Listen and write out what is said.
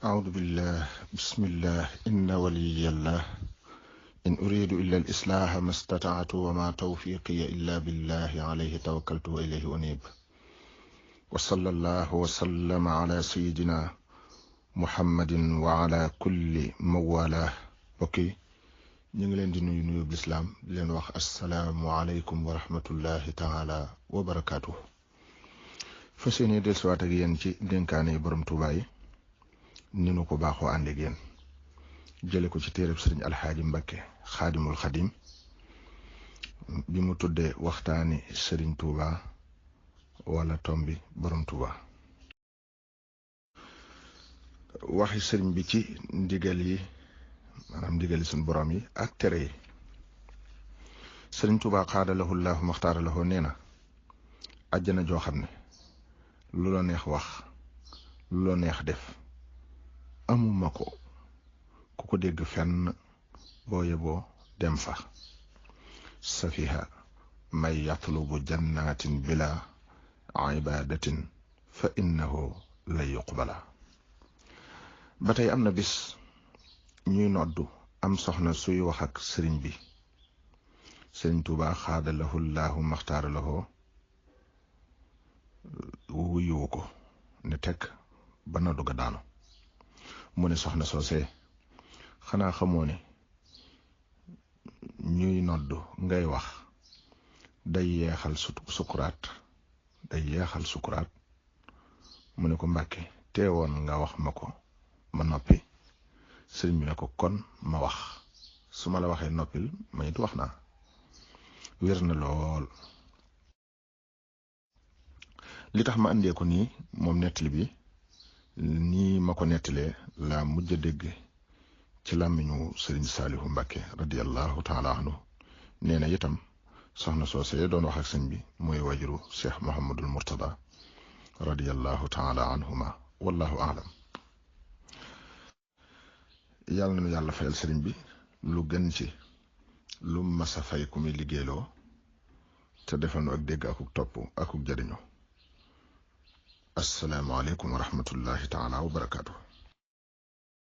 أعوذ بالله بسم الله إن ولي الله إن أريد إلا الإصلاح ما استطعت وما توفيقي إلا بالله عليه توكلت وإليه أنيب وصلى الله وسلم على سيدنا محمد وعلى كل موالاه بكي نيغلين دي نيو بالإسلام لين واخ السلام عليكم ورحمة الله تعالى وبركاته فسيني دل سوات ak yeen ci denkaane borom Tuubaa yi ni nu ko baaxoo ànd ak yéen jële ko ci téereb sëriñ alxaaji Mbakke xaadimul xadim bi mu tuddee waxtaani sëriñ Tuubaa wala tombi borom Tuubaa waxi sëriñ bi ci ndigal yi maanaam ndigali suñ borom yi ak tere yi sëriñ Tuubaa xaadalahu llaahu maxtaara lahu nee na àjjana joo xam ne lu la neex wax lu la neex def amuma ko ku ko dégg fenn boo yeboo dem fa safiha may yatlubu jannatin bila ibadatin fa innahu la yuqbala ba tey am na bis ñuy noddu am soxna suy wax ak sëriñ bi sëriñ Tuubaa xaadalahu llaahu maxtaara lahu wuyuwu ko ne teg ba noddu ga daanu mu ne soxna soosee xanaa xamoo ne ñuy nodd ngay wax day yeexal sukuraat mu ne ko Mbàkke teewoon nga wax ma ko ma noppi sëriñ bi ne ko kon ma wax su ma la waxee noppil ma it wax naa wér na lool li tax ma andee ko nii moom nettali bi nii ma ko nettalee laa mujj a dégg ci làmmiñu sëriñ Saalihu Mbàkke radiyallahu taala anhu nee na itam soxna soosee doon wax ak sëñ bi mooy wajuru Cheikh Mouhamadul Mourtada radiyallahu taala anhuma wallahu aalam yàlla na nu yàlla fayal sëriñ bi lu gën ci lu masa fay ku muy liggéeyloo te defal nu ak dégg akuk topp akuk jariñu assalaamu aleykum wa rahmatullahi taala wa barakaatu